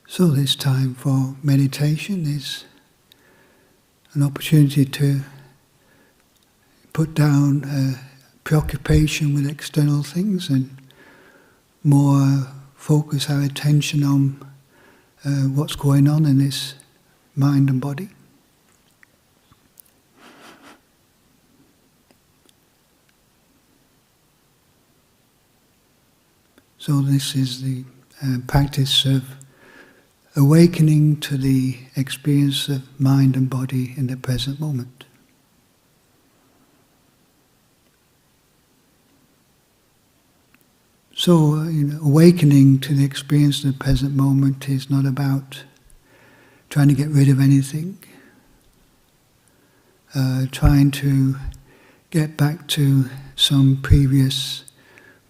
So this time for meditation is an opportunity to put down preoccupation with external things and more focus our attention on what's going on in this mind and body. So this is the practice of awakening to the experience of mind and body in the present moment. So, awakening to the experience of the present moment is not about trying to get rid of anything, trying to get back to some previous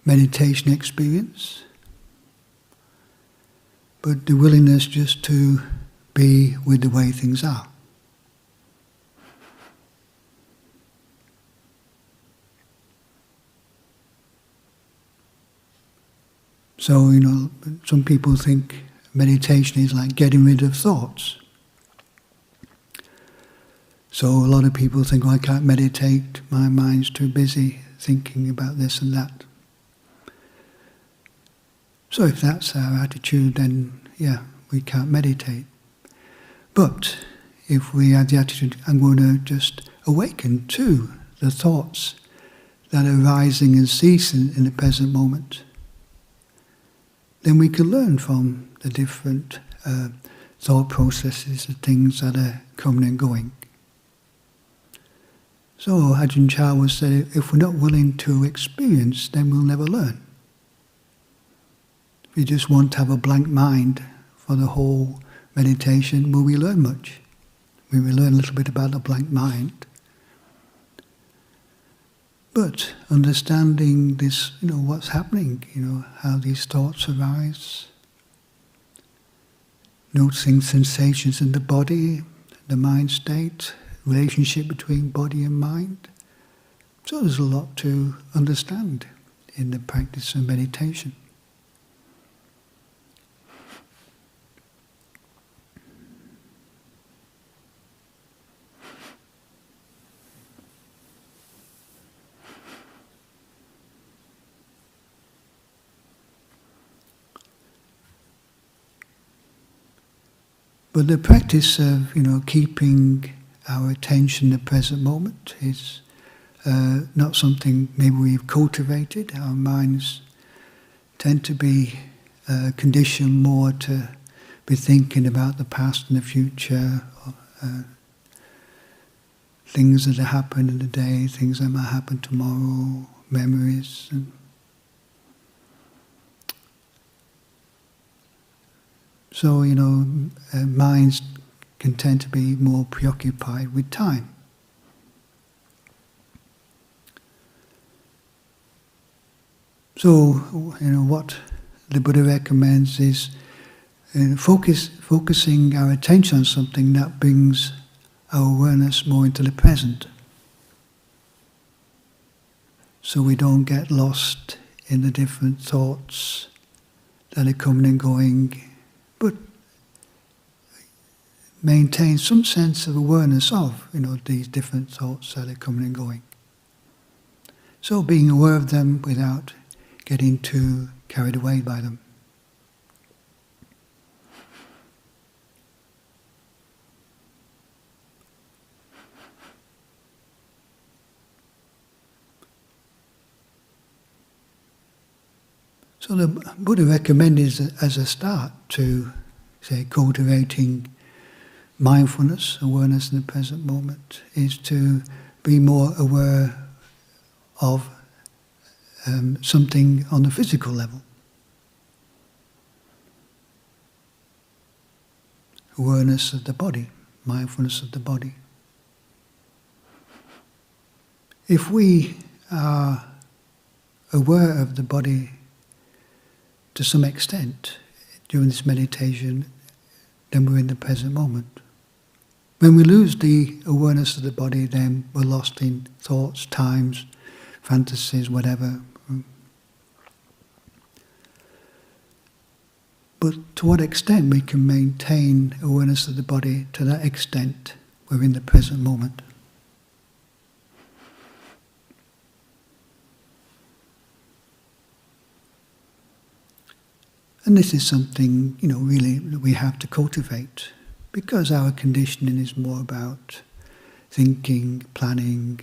meditation experience, but the willingness just to be with the way things are. So, some people think meditation is like getting rid of thoughts. So a lot of people think, well, I can't meditate, my mind's too busy thinking about this and that. So if that's our attitude, then we can't meditate. But if we have the attitude, I'm going to just awaken to the thoughts that are rising and ceasing in the present moment, then we can learn from the different thought processes, the things that are coming and going. So Ajahn Chah would say, if we're not willing to experience, then we'll never learn. If we just want to have a blank mind for the whole meditation, will we learn much? We will learn a little bit about a blank mind. But understanding this, what's happening, how these thoughts arise, noticing sensations in the body, the mind state, relationship between body and mind. So there's a lot to understand in the practice of meditation. But the practice of, keeping our attention in the present moment is not something maybe we've cultivated. Our minds tend to be conditioned more to be thinking about the past and the future, things that have happened in the day, things that might happen tomorrow, memories. So, minds can tend to be more preoccupied with time. So, what the Buddha recommends is focusing our attention on something that brings our awareness more into the present. So we don't get lost in the different thoughts that are coming and going, but maintain some sense of awareness of, these different thoughts that are coming and going. So being aware of them without getting too carried away by them. So the Buddha recommended as a start to, say, cultivating mindfulness, awareness in the present moment, is to be more aware of something on the physical level. Awareness of the body, mindfulness of the body. If we are aware of the body to some extent during this meditation, then we're in the present moment. When we lose the awareness of the body, then we're lost in thoughts, times, fantasies, whatever. But to what extent we can maintain awareness of the body, to that extent we're in the present moment. And this is something, really that we have to cultivate, because our conditioning is more about thinking, planning,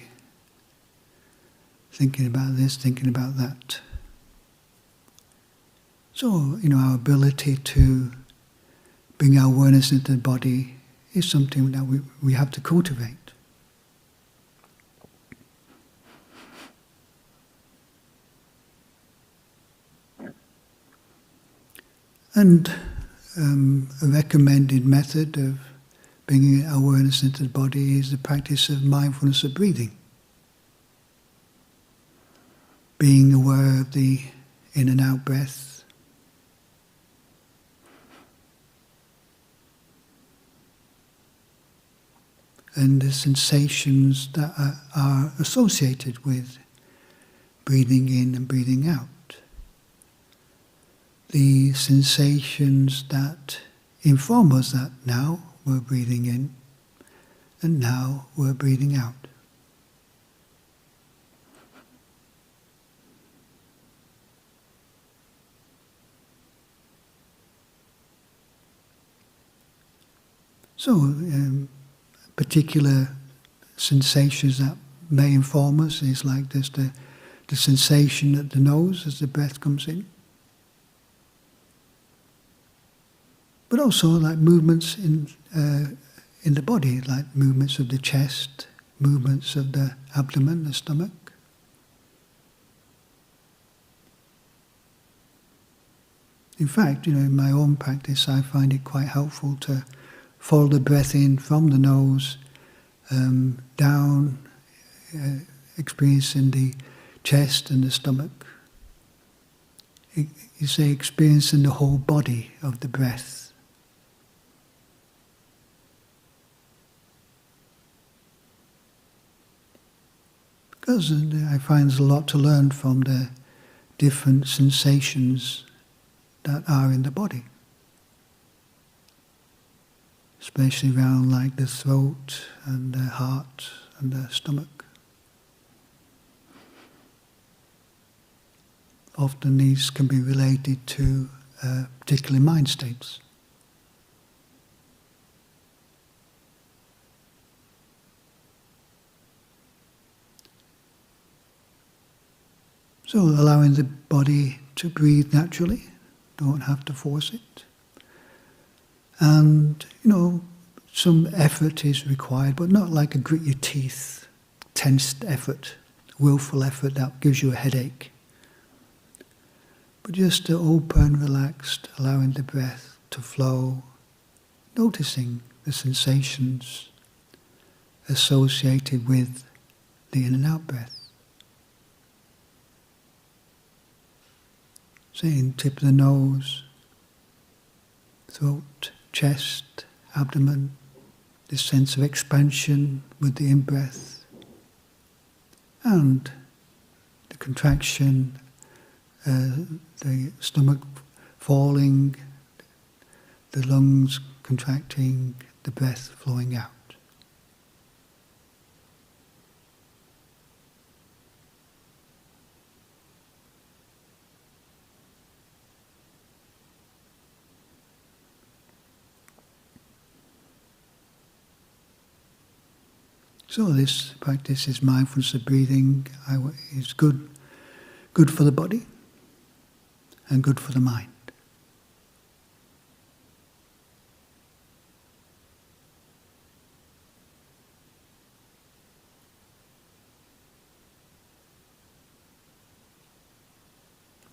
thinking about this, thinking about that. So, our ability to bring our awareness into the body is something that we have to cultivate. And a recommended method of bringing awareness into the body is the practice of mindfulness of breathing. Being aware of the in and out breath. And the sensations that are associated with breathing in and breathing out. The sensations that inform us that now we're breathing in and now we're breathing out. So, particular sensations that may inform us is like there's the sensation at the nose as the breath comes in. But also like movements in the body, like movements of the chest, movements of the abdomen, the stomach. In fact, in my own practice, I find it quite helpful to follow the breath in from the nose, down, experiencing the chest and the stomach. You say experiencing the whole body of the breath. Because I find there's a lot to learn from the different sensations that are in the body. Especially around like the throat and the heart and the stomach. Often these can be related to particular mind states. So allowing the body to breathe naturally, don't have to force it. And, some effort is required, but not like a grit your teeth, tensed effort, willful effort that gives you a headache. But just to open, relaxed, allowing the breath to flow, noticing the sensations associated with the in and out breath. Saying tip of the nose, throat, chest, abdomen, this sense of expansion with the in-breath, and the contraction, the stomach falling, the lungs contracting, the breath flowing out. So this practice is mindfulness of breathing. Is good for the body and good for the mind.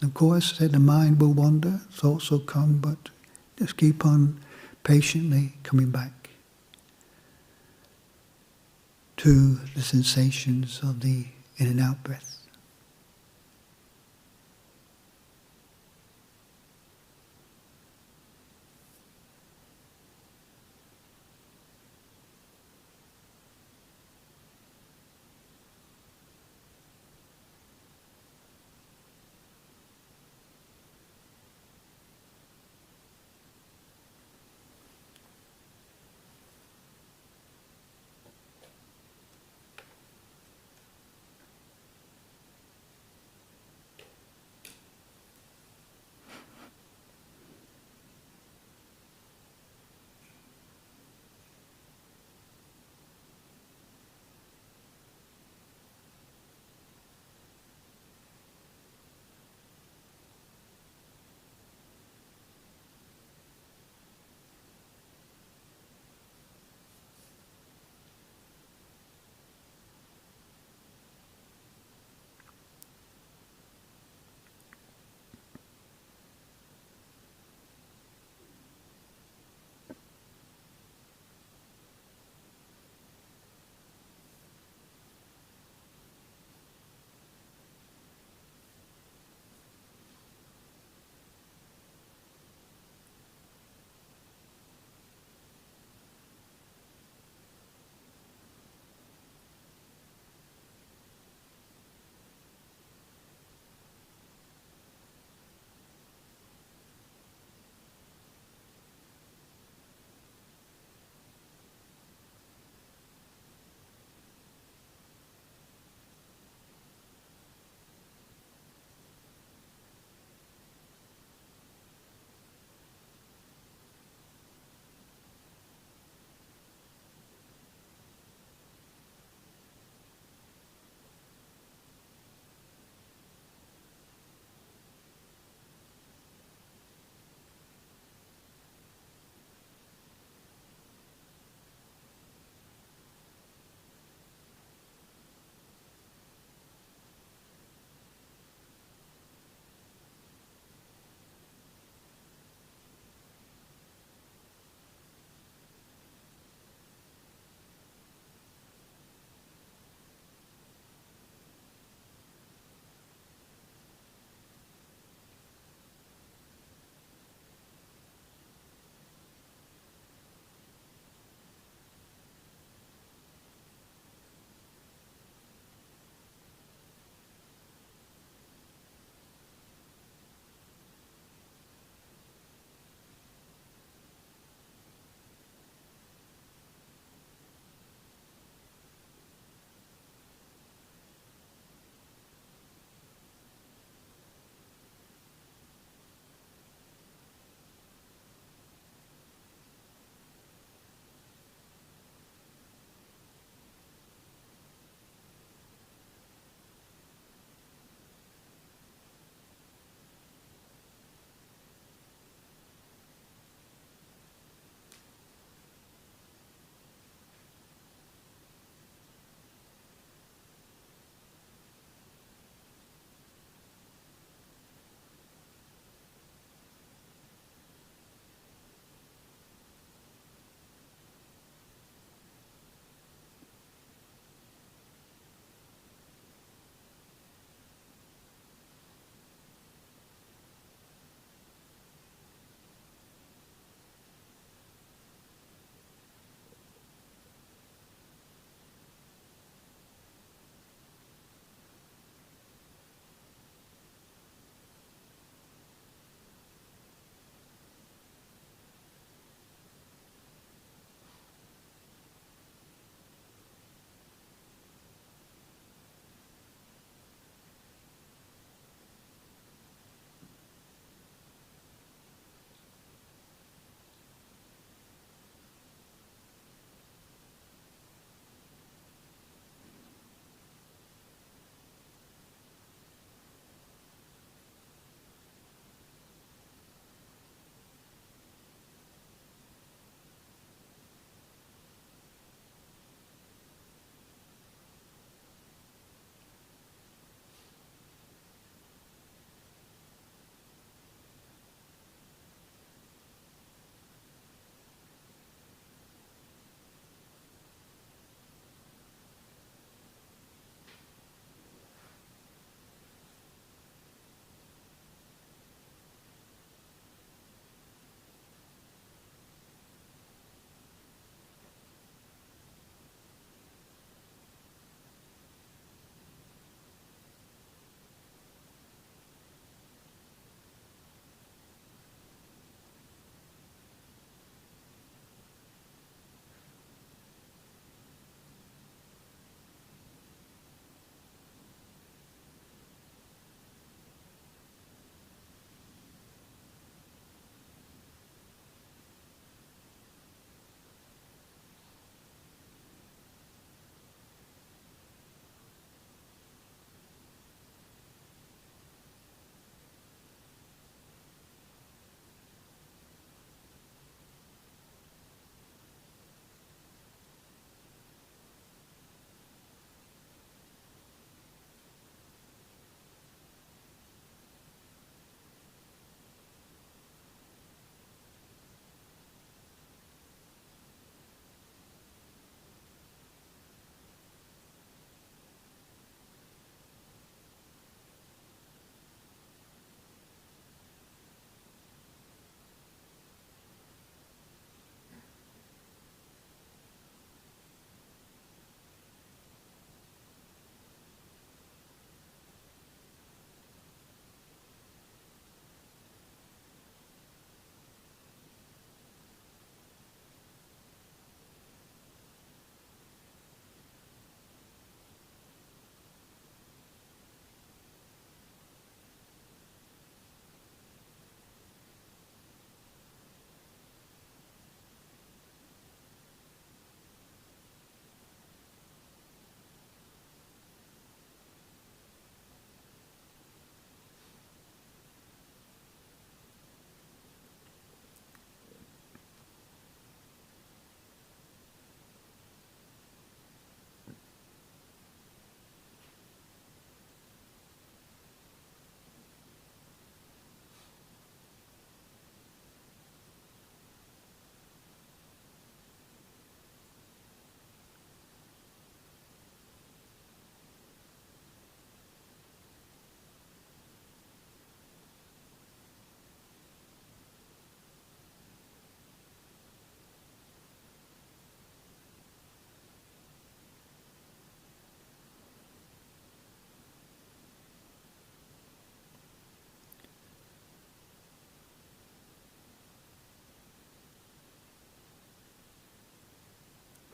Of course, the mind will wander, thoughts will come, but just keep on patiently coming back to the sensations of the in and out breath.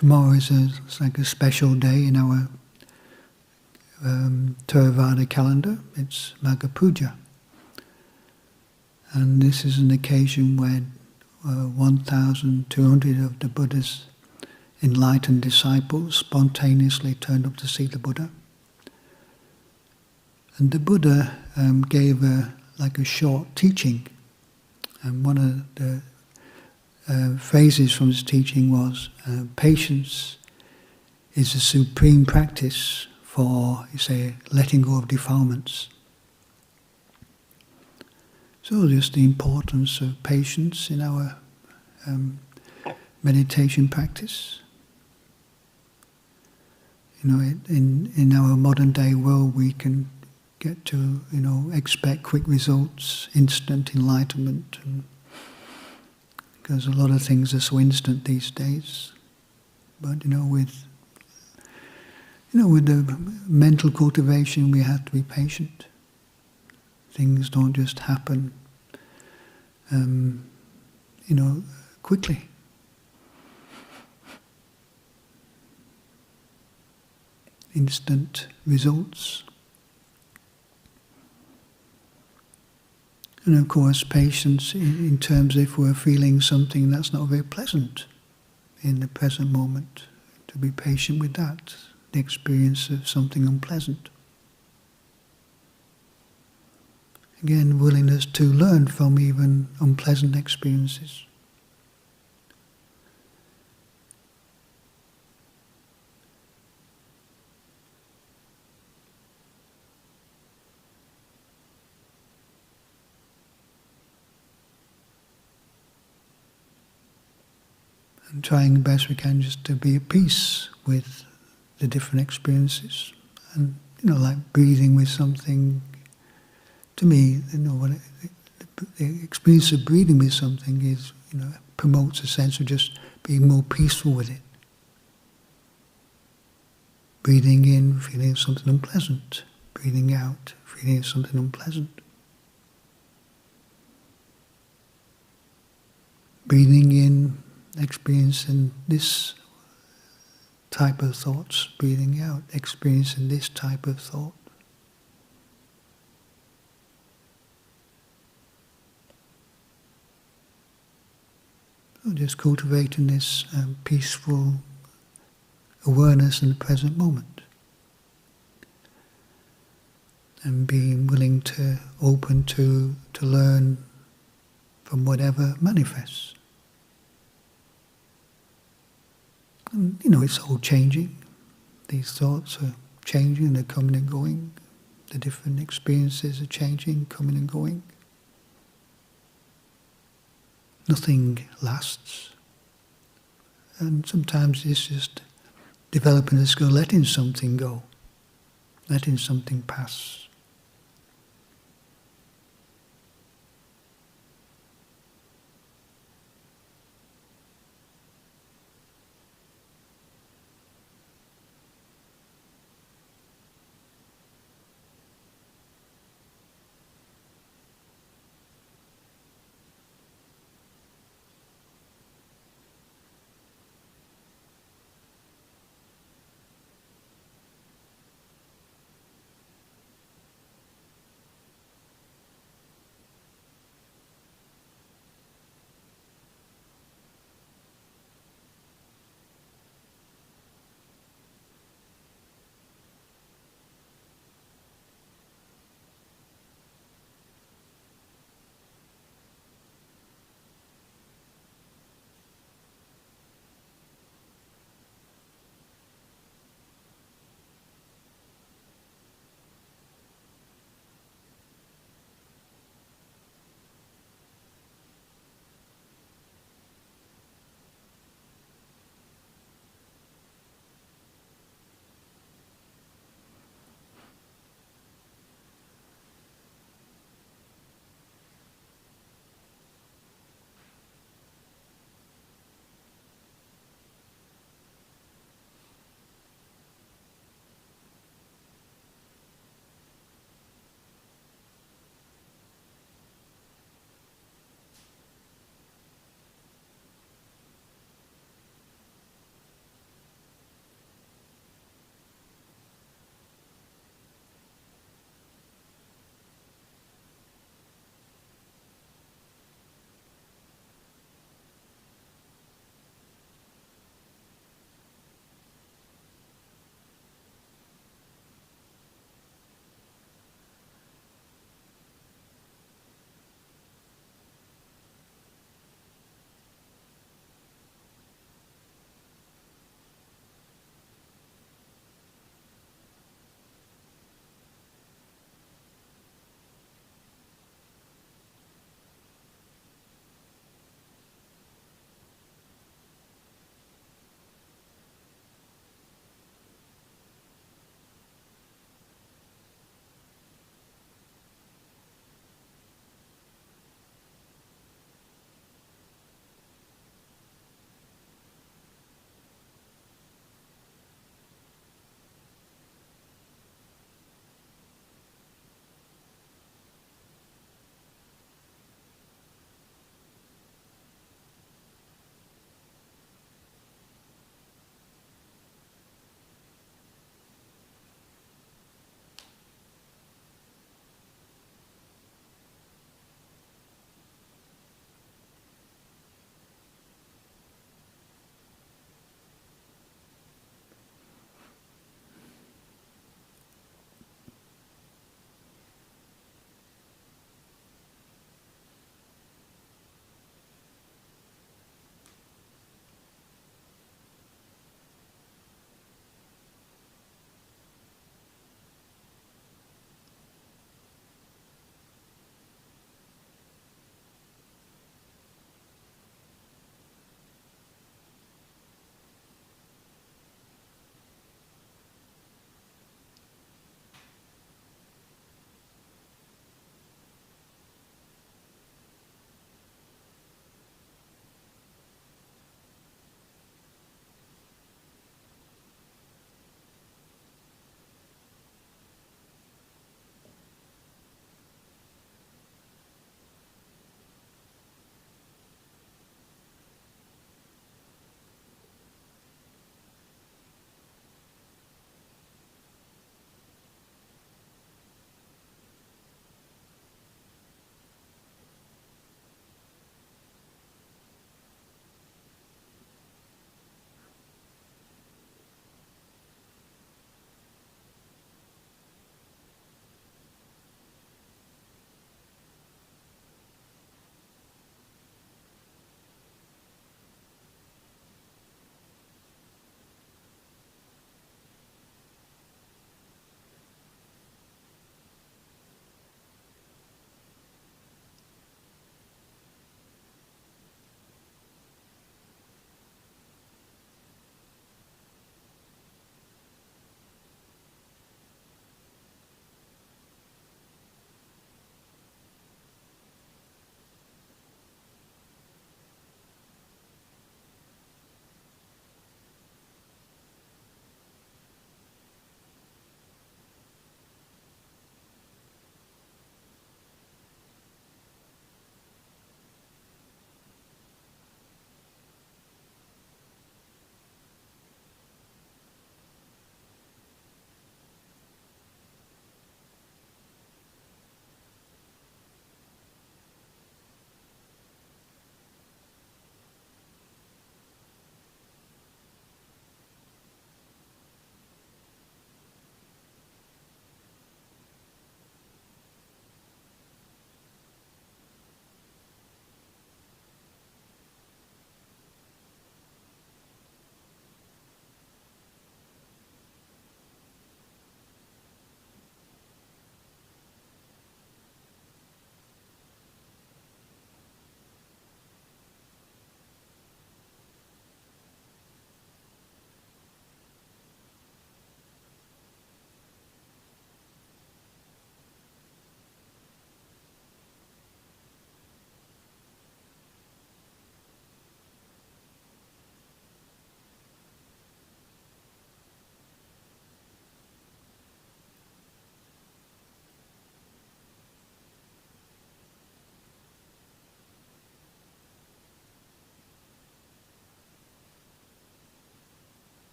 tomorrow it's like a special day in our Theravada calendar. It's Magha Puja. And this is an occasion when 1,200 of the Buddha's enlightened disciples spontaneously turned up to see the Buddha. And the Buddha gave a short teaching. And one of the phrases from his teaching was, patience is the supreme practice for, you say, letting go of defilements. So just the importance of patience in our meditation practice. You know, in our modern day world we can get to, expect quick results, instant enlightenment, because a lot of things are so instant these days. But with the mental cultivation we have to be patient. Things don't just happen, quickly. Instant results. And of course, patience in terms if we're feeling something that's not very pleasant in the present moment, to be patient with that, the experience of something unpleasant. Again, willingness to learn from even unpleasant experiences. And trying the best we can just to be at peace with the different experiences. And, like breathing with something. To me, the experience of breathing with something is, promotes a sense of just being more peaceful with it. Breathing in, feeling something unpleasant. Breathing out, feeling something unpleasant. Breathing in, experiencing this type of thoughts. Breathing out, experiencing this type of thought. So just cultivating this peaceful awareness in the present moment. And being willing to open to learn from whatever manifests. And, it's all changing. These thoughts are changing, they're coming and going. The different experiences are changing, coming and going. Nothing lasts. And sometimes it's just developing a skill, letting something go, letting something pass.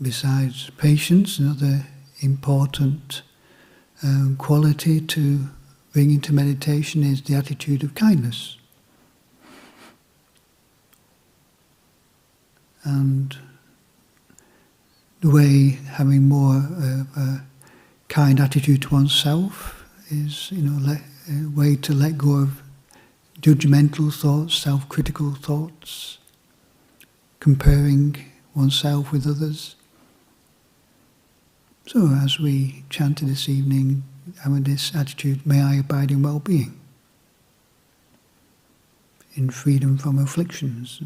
besides patience, another important quality to bring into meditation is the attitude of kindness. And the way having more of a kind attitude to oneself is, a way to let go of judgmental thoughts, self-critical thoughts, comparing oneself with others. So as we chanted this evening, having this attitude, may I abide in well-being, in freedom from afflictions.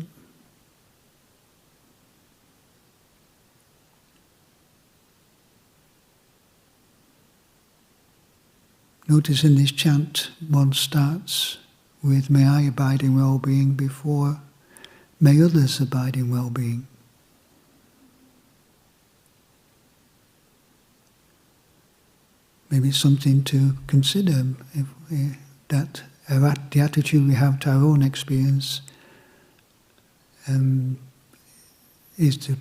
Notice in this chant, one starts with, may I abide in well-being before, may others abide in well-being. Maybe it's something to consider, that the attitude we have to our own experience is to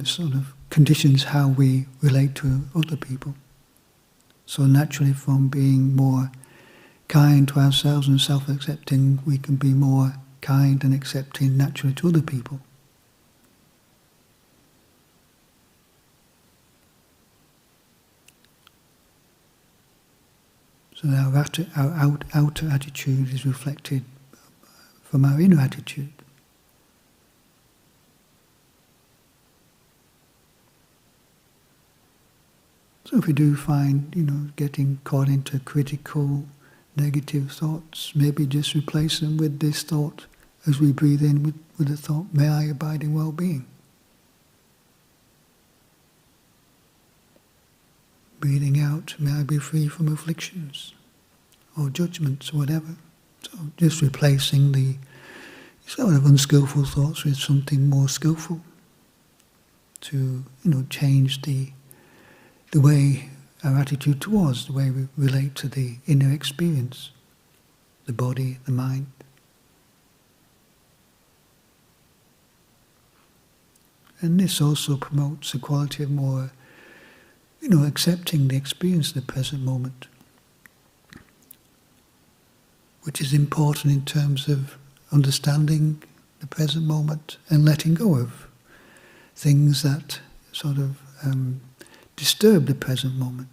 sort of conditions how we relate to other people. So naturally, from being more kind to ourselves and self-accepting, we can be more kind and accepting naturally to other people. So our outer attitude is reflected from our inner attitude. So if we do find, getting caught into critical, negative thoughts, maybe just replace them with this thought as we breathe in with the thought, may I abide in well-being. Breathing out, may I be free from afflictions or judgments or whatever. So just replacing the sort of unskillful thoughts with something more skillful to, change the way our attitude towards, the way we relate to the inner experience, the body, the mind. And this also promotes a quality of more, accepting the experience of the present moment, which is important in terms of understanding the present moment and letting go of things that sort of disturb the present moment.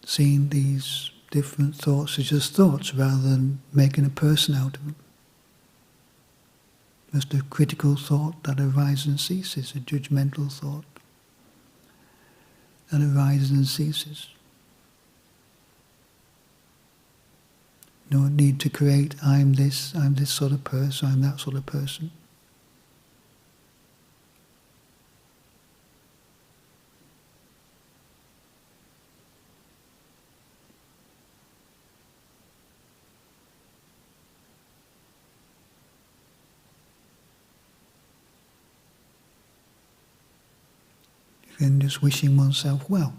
Seeing these different thoughts as just thoughts rather than making a person out of them. Just a critical thought that arises and ceases, a judgmental thought that arises and ceases. No need to create, I'm this sort of person, I'm that sort of person. And just wishing oneself well.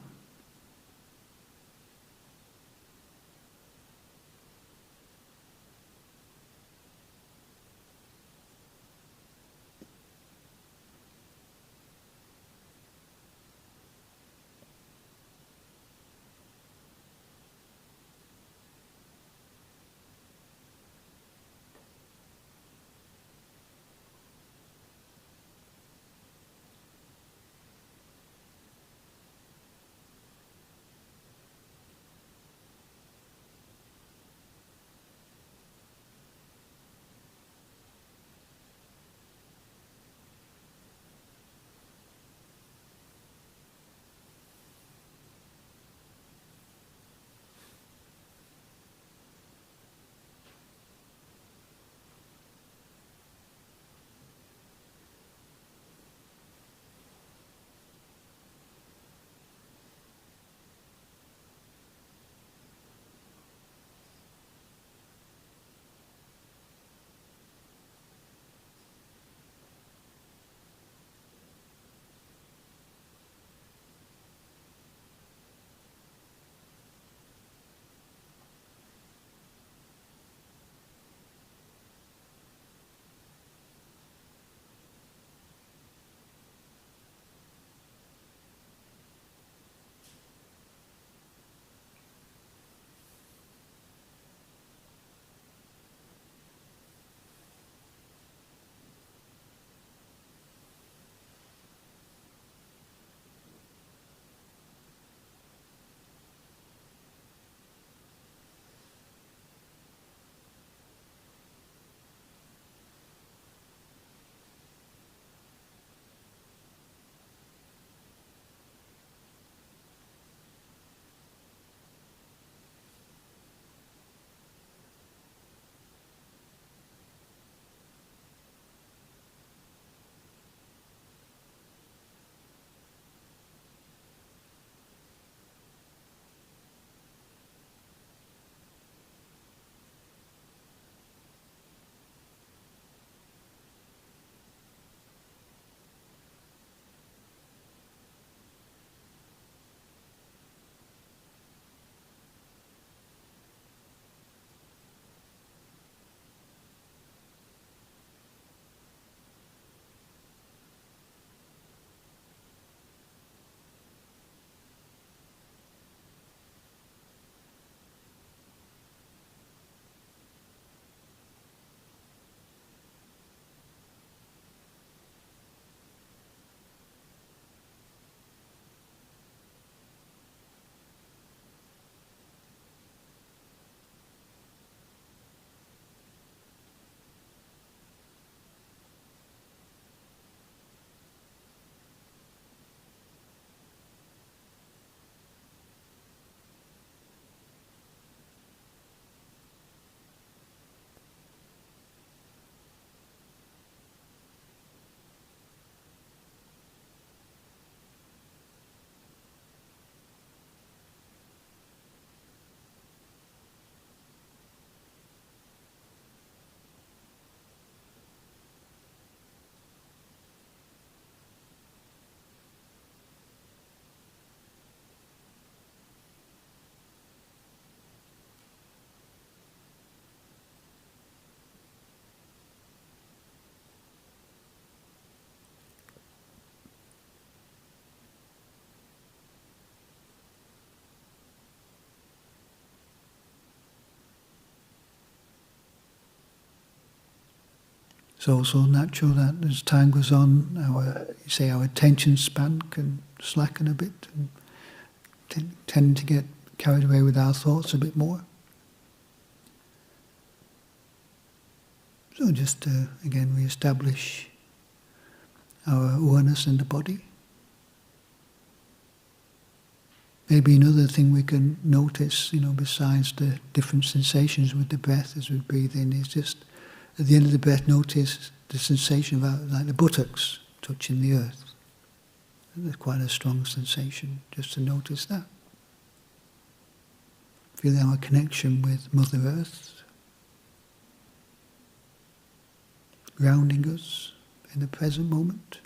It's also natural that as time goes on, our attention span can slacken a bit and tend to get carried away with our thoughts a bit more. So just to, again, re-establish our awareness in the body. Maybe another thing we can notice, besides the different sensations with the breath as we breathe in, is just at the end of the breath, notice the sensation of like the buttocks touching the earth. There's quite a strong sensation, just to notice that. Feeling our connection with Mother Earth, grounding us in the present moment.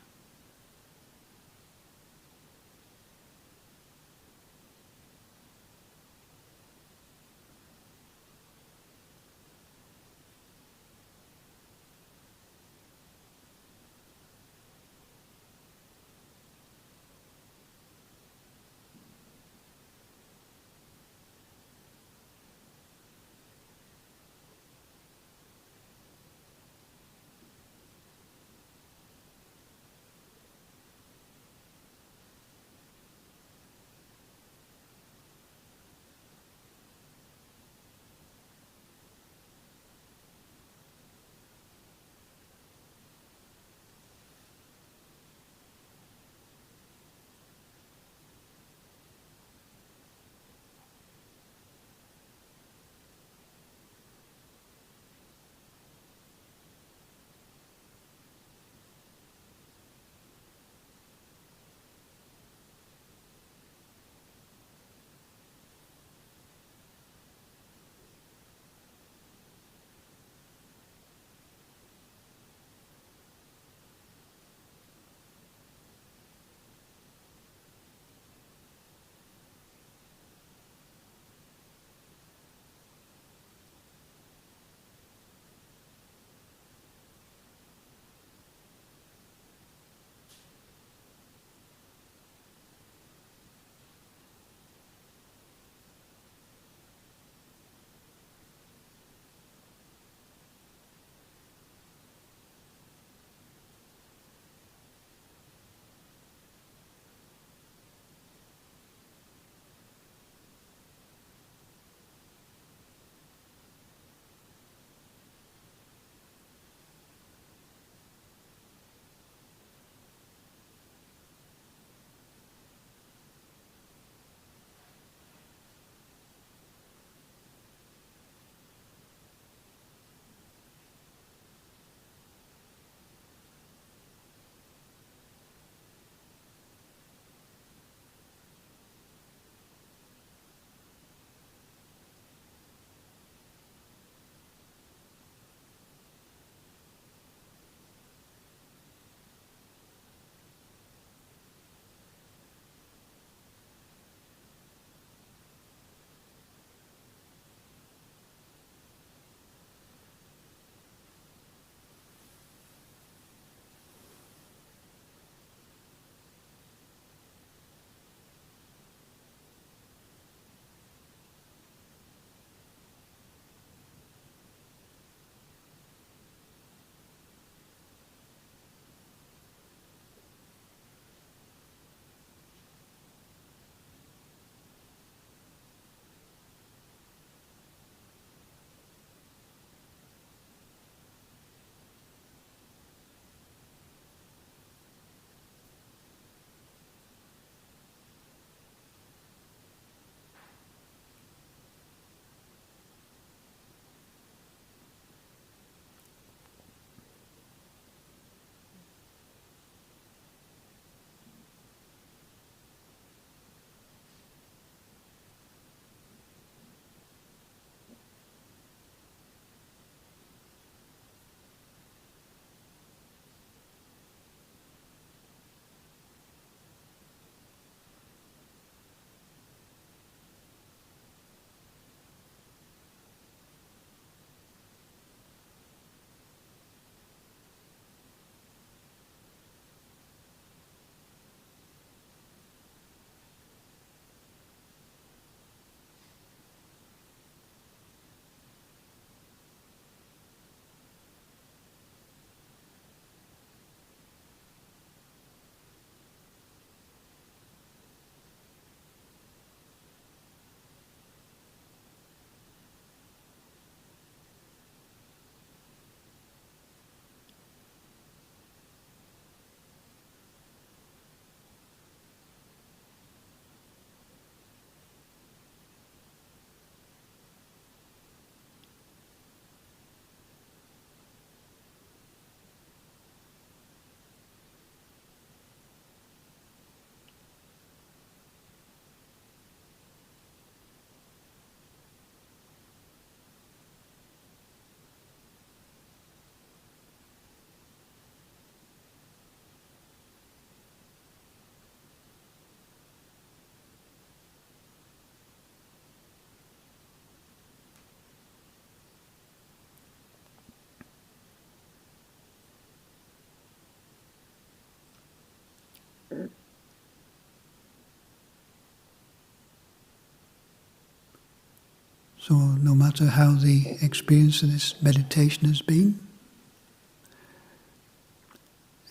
So no matter how the experience of this meditation has been,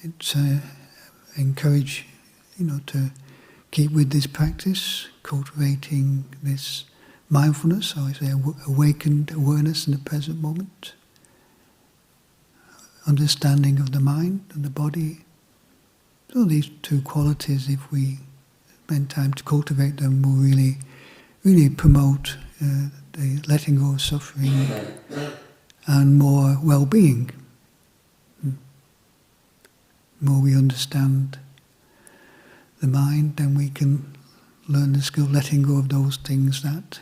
it's encourage, to keep with this practice, cultivating this mindfulness, or I say awakened awareness in the present moment, understanding of the mind and the body. So these two qualities, if we spend time to cultivate them, will really promote the letting go of suffering and more well-being. The more we understand the mind, then we can learn the skill of letting go of those things that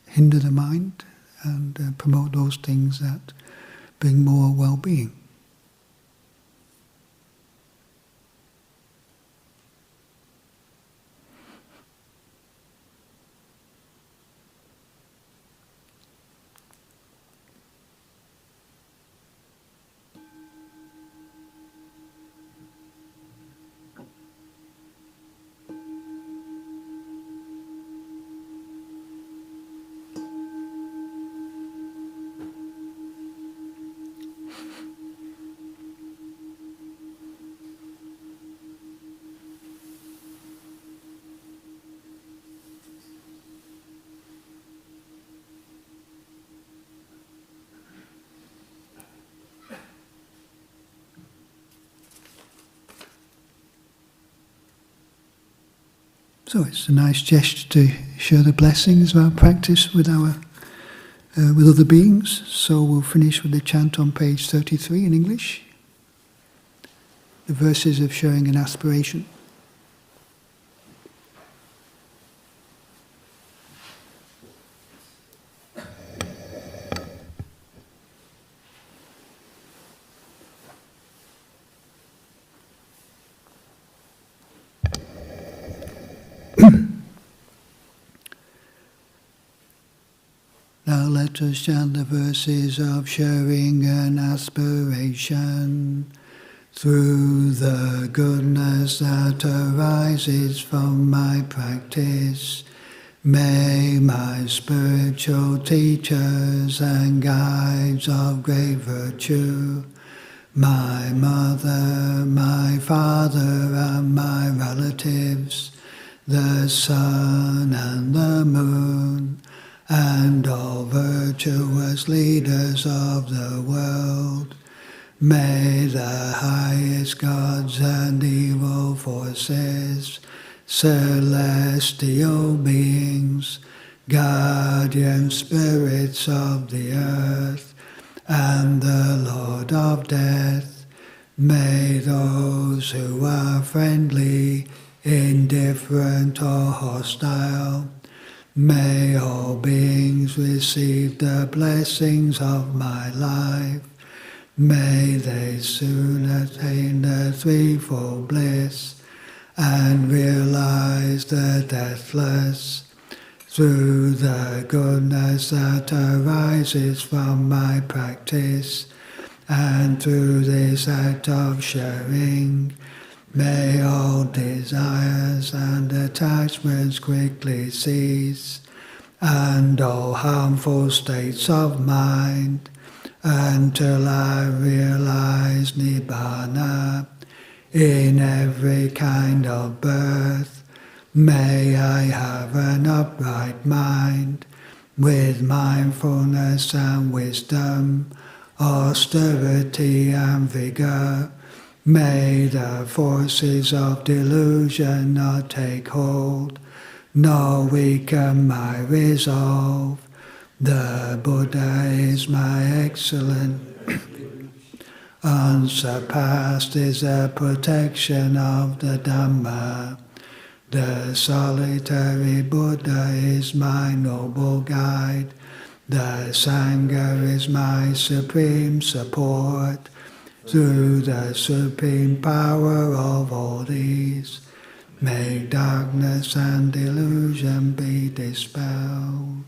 hinder the mind, and promote those things that bring more well-being. So it's a nice gesture to share the blessings of our practice with with other beings. So we'll finish with the chant on page 33 in English. The verses of sharing an aspiration. Now let us chant the verses of sharing an aspiration. Through the goodness that arises from my practice, may my spiritual teachers and guides of great virtue, my mother, my father, and my relatives, the sun and the moon, and all virtuous leaders of the world, may the highest gods and evil forces, celestial beings, guardian spirits of the earth, and the Lord of death, may those who are friendly, indifferent, or hostile, may all beings receive the blessings of my life. May they soon attain the threefold bliss and realize the deathless. Through the goodness that arises from my practice, and through this act of sharing, may all desires and attachments quickly cease, and all harmful states of mind, until I realize Nibbana in every kind of birth. May I have an upright mind, with mindfulness and wisdom, austerity and vigor. May the forces of delusion not take hold, nor weaken my resolve. The Buddha is my excellent. Unsurpassed is the protection of the Dhamma. The solitary Buddha is my noble guide. The Sangha is my supreme support. Through the supreme power of all these, may darkness and delusion be dispelled.